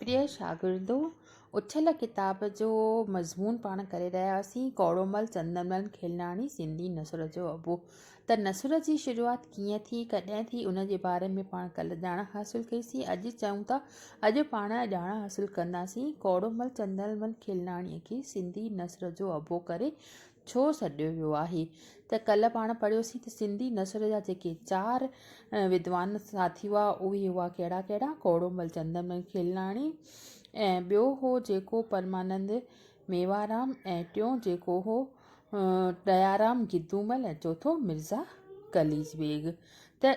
प्रिय शागिर्दो, उछल किताब जो मज़मून पाण करे रहिया हुआसीं कौड़ोमल चंदनमल खिलनाणी सिंधी नसुर जो अबो। त नसुर जी शुरूआति कीअं थी, कॾहिं थी, उन जे बारे में पाण कल्ह ॼाण हासिलु कईसीं। अॼु चऊं था अॼु पाण ॼाण हासिलु कंदासीं कौड़ोमल चंदनमल खिलनाणीअ खे सिंधी नसुर जो अबो करे छो सॾियो वियो आहे। त कल्ह पाण पढ़ियोसीं त सिंधी नसुर जा जेके चार विद्वान साथी हुआ उहे हुआ कहिड़ा कहिड़ा, कौड़ोमल चंदनमल खिलनाणी, ऐं ॿियो हो जेको परमानंद मेवाराम, ऐं टियों जेको हो दयाराम गिदूमल, ऐं चौथो मिर्ज़ा कलीज बेग। त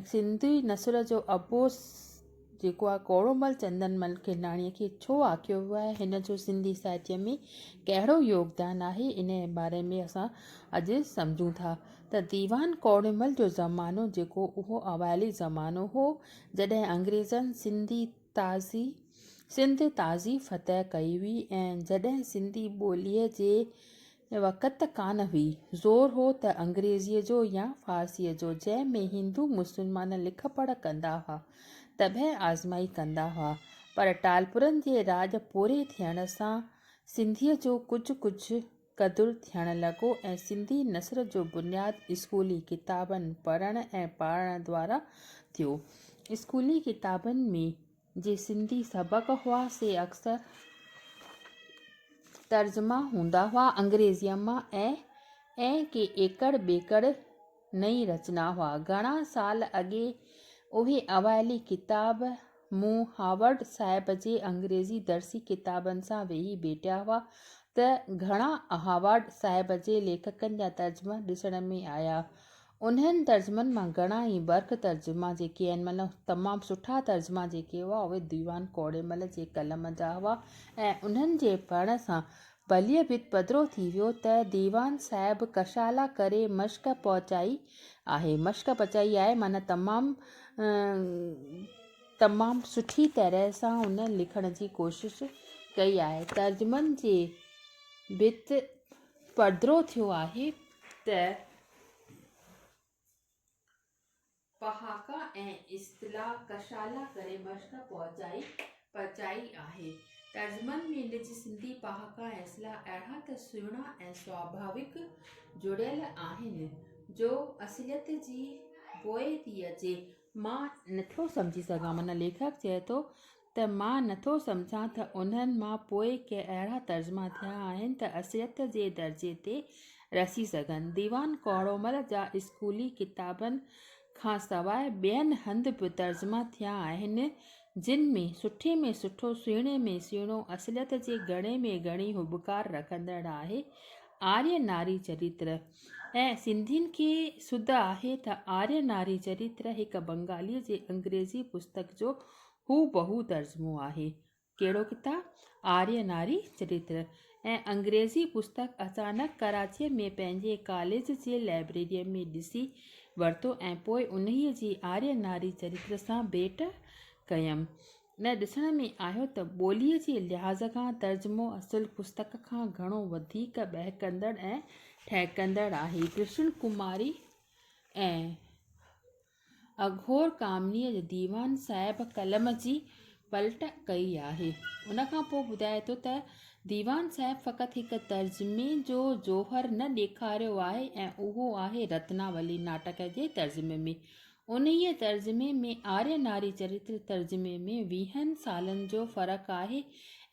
सिंधी नसुर जो अबो जेको आहे कौड़ोमल चंदनमल खिलनाणीअ खे छो आखियो वियो आहे, हिन जो सिंधी साहित्य में कहिड़ो योगदान आहे, इन जे बारे में असां अॼु सम्झूं था। त दीवान कौड़ोमल जो ज़मानो जेको उहो अवाइली ज़मानो हो जॾहिं अंग्रेज़नि सिंध ताज़ी फ़तह कई हुई, ऐं जॾहिं सिंधी ॿोलीअ जे वक़्तु कान हुई, ज़ोर हो त अंग्रेज़ीअ जो या फ़ारसीअ जो, जंहिंमें हिंदू मुस्लमान लिख पढ़ कंदा हुआ, तबह आज़माई कंदा हुआ। पर टालपुरनि जे राज पूरे थियण सां सिंधीअ जो कुझु क़दुरु थियणु लॻो, ऐं सिंधी नसर जो बुनियादु स्कूली किताबनि पढ़ण ऐं पाढ़ण द्वारा थियो। स्कूली किताबनि में जे सिंधी सबक हुआ से अक्सर तर्जुमा हूंदा हुआ अंग्रेज़ीअ मां, ऐं के एकड़ बेकड़ नई रचना हुआ। घणा साल अॻे उहे अवाइली किताब मूं हावर्ड साहिब जे अंग्रेज़ी दर्सी किताबनि सां वेही भेटिया हुआ, त घणा हावर्ड साहिब जे लेखकनि जा तर्जुमा ॾिसण में आया। उन्हनि तर्जुमनि मां घणा ई बर्क़ तर्जुमा जेके आहिनि, मतिलबु तमामु सुठा तर्जुमा जेके हुआ उहे दीवान कौड़ोमल जे कलम जा हुआ, ऐं उन्हनि जे पढ़ण सां बलीअ बित पधिरो थी वियो त दीवान साहिबु कशाला करे मश्क पहुचाई आहे। मश्क पचाई आहे माना तमामु सुठी तरह सां हुन लिखण जी कोशिशि कई आहे। तर्जुमनि जे बित पधिरो थियो आहे त पहाका ऐं इस्तिलाह कशाला करे मश्क पचाई आहे। तर्जुमनि में निज सिंधी पहाका ऐं इस्तिलाह अहिड़ा त सुहिणा ऐं स्वाभाविक जुड़ियल आहिनि जो असलियत जी पोइ थी अचे। मां नथो सम्झी सघां, माना लेखक चए थो त मां नथो सम्झां त उन्हनि मां पोइ के अहिड़ा तर्जुमा थिया आहिनि त असलियत जे दर्जे ते रसी सघनि। दीवान कौड़ोमल जा स्कूली किताबनि खां सवाइ ॿियनि हंधि बि तर्जुमा थिया आहिनि, जिन में सुठे में सुठो, सुहिणे में सुहिणो, असलियत जे घणे में घणी हुबकार रखंदड़ आहे। आर्य नारी चरित्र, ऐं सिंधियुनि खे सुध आहे त आर्य नारी चरित्र हिकु बंगालीअ जे अंग्रेज़ी पुस्तक जो हूबहू तर्जुमो आहे। कहिड़ो किताब? आर्य नारी चरित्र। ऐं अंग्रेज़ी पुस्तक अचानक कराचीअ में पंहिंजे कॉलेज जे लाइब्रेरीअ में ॾिसी वरितो, ऐं पोइ उन्हीअ जी आर्य नारी चरित्र सां भेट कयमि। न ॾिसण में आयो त ॿोलीअ जे लिहाज़ खां तर्जुमो असुलु पुस्तक खां घणो वधीक बहकंदड़ ऐं ठहकंदड़ आहे। कृष्ण कुमारी ऐं अघोर कामनीअ दीवान साहिब कलम जी पलट कई आहे। उन खां पोइ ॿुधाए थो त दीवान साहिब फ़क़ति हिकु तर्जुमे जो जोहर न ॾेखारियो आहे, ऐं उहो आहे रत्नावली नाटक जे तर्जुमे में। उन्हीअ तर्जुमे में आर्य नारी चरित्र तर्जुमे में 20 सालनि जो फ़र्क़ु आहे,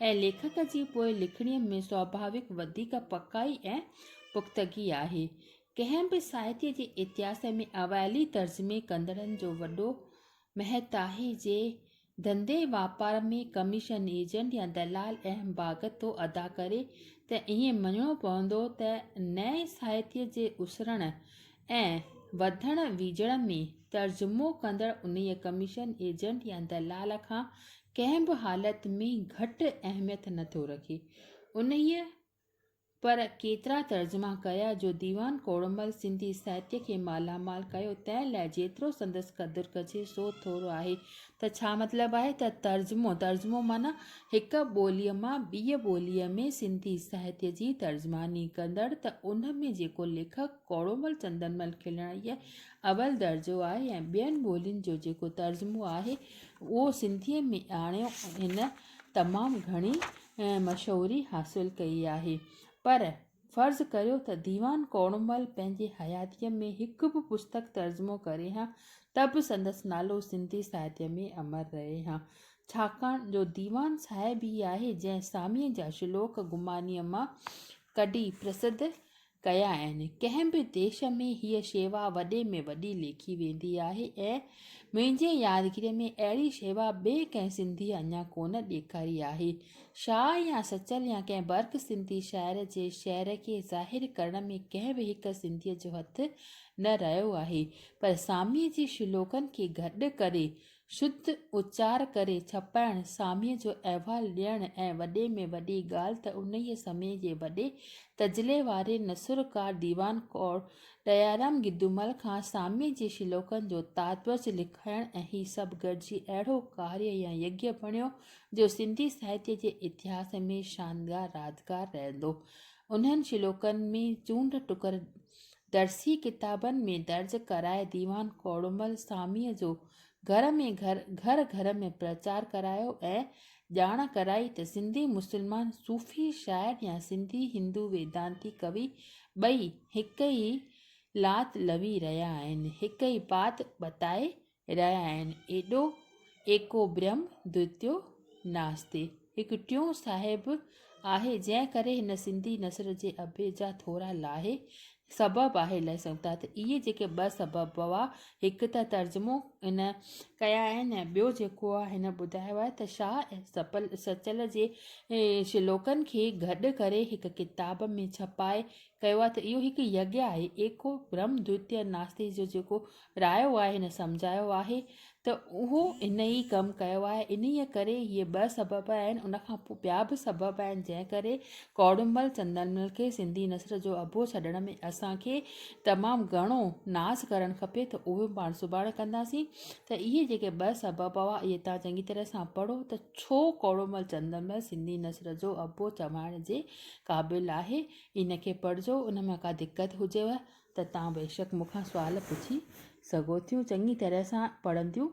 ऐं लेखक जी पोइ लिखणीअ में स्वाभाविक वधीक पकाई ऐं पुख़्तगी आहे। कंहिं बि साहित्य जे इतिहास में अवाइली तर्जुमे कंदड़नि जो वॾो महत्व आहे जे धंधे वापार में कमीशन एजेंट या दलाल अहम बागतो अदा करे, त ईअं मञिणो पवंदो त नए साहित्य जे उसरण ऐं वधण वीजण में तर्जुमो कंदड़ उन्हीअ कमीशन एजेंट या दलाल खां कंहिं बि हालति में घटि अहमियत नथो रखे। उन्हीअ पर केतिरा तर्जुमा कया जो दीवान कौड़ोमल सिंधी साहित्य खे मालामाल कयो, तंहिं लाइ जेतिरो संदसि क़दुरु कजे सो थोरो आहे। त छा मतिलबु आहे त तर्जुमो माना हिकु ॿोलीअ मां ॿिए ॿोलीअ में सिंधी साहित्य जी तर्जुमानी कंदड़, त उन में जेको लेखक कौड़ोमल चंदनमल खिलनाणीअ अवल दर्जो आहे, ऐं ॿियनि ॿोलियुनि जो जेको तर्जुमो आहे उहो सिंधीअ में आणियो। हिन तमामु घणी मशहूरी हासिलु कई आहे। पर फ़र्ज़ु करियो त दीवान कोड़मल पंहिंजे हयातीअ में हिकु बि पुस्तक तर्जुमो करे हा त बि संदसि नालो सिंधी साहित्य में अमर रहे हा। छाकाणि जो दीवान साहिब ई आहे जंहिं सामीअ जा श्लोक गुमानीअ मां कढी प्रसिद्ध कया आहिनि। कंहिं बि देश में हीअ शेवा वॾे में वॾी लेखी वेंदी आहे ऐं मुंहिंजे यादगिरीअ में अहिड़ी शेवा ॿिए कंहिं सिंधी अञा कोन ॾेखारी आहे। शाह या सचल या कंहिं बर्क सिंधी शाइर जे शहर खे ज़ाहिर करण में कंहिं बि हिकु सिंधीअ जो हथु न रहियो आहे, पर सामीअ जे श्लोकनि खे गॾु करे शुद्ध उच्चार करे छपाइण, सामीअ जो अहवालु ॾियणु ऐं वॾे में वॾी ॻाल्हि त उन्हीअ समय जे वॾे तजले वारे नसुरकार दीवान कौर दयाराम गिदुमल खां सामीअ जे श्लोकनि जो तात्पर्य लिखाइण ऐं ही सभु गॾिजी अहिड़ो कार्य या यज्ञ बणियो जो सिंधी साहित्य जे इतिहास में शानदार राज़गार रहंदो। उन्हनि श्लोकनि में चूंड टुकर दर्सी किताबनि में दर्ज कराए दीवान कोड़मल सामीअ जो घर में प्रचार करायो ऐं ॼाण कराई त सिंधी मुस्लमान सूफ़ी शाइर या सिंधी हिंदू वेदांती कवि ॿई हिक ई लात लवी रहिया आहिनि, हिक ई बात बताए रहिया आहिनि। एॾो एको ब्रह्म द्वितीयो नास्ते। हिकु टियों साहिबु आहे जंहिं करे हिन सिंधी नसर जे अभे जा थोरा लाहे सबबु आहे लही सघूं था। त इहे जेके ॿ सबबु हुआ, हिकु त तर्जुमो हिन कया आहिनि ऐं ॿियो जेको आहे हिन ॿुधायो आहे त शाह ऐं सचल जे श्लोकनि खे गॾु करे हिकु किताब में छपाए कयो आहे। त इहो हिकु यज्ञ आहे। एको ब्रह्म द्वितीय नास्ते जो जेको रायो आहे हिन सम्झायो आहे त उहो इन ई कमु कयो आहे। इन्हीअ करे इहे ॿ सबबु आहिनि। उनखां पोइ ॿिया बि सबबु आहिनि जंहिं करे कोड़मल चंदनमल खे सिंधी नसर जो अबो छॾण में असांखे तमामु घणो नाज़ करणु खपे, त उहे पाण सुभाणे कंदासीं। त इहे जेके ॿ सबबु हुआ इहे तव्हां चङी तरह सां पढ़ो त छो कोड़मल चंदनमल सिंधी नसर जो अबो चवाइण जे क़ाबिलु आहे। इनखे पढ़िजो। उन में का दिक़त हुजेव त तव्हां बेशक मूंखां सुवाल पुछी सघो थियूं। चङी तरह सां पढ़ंदियूं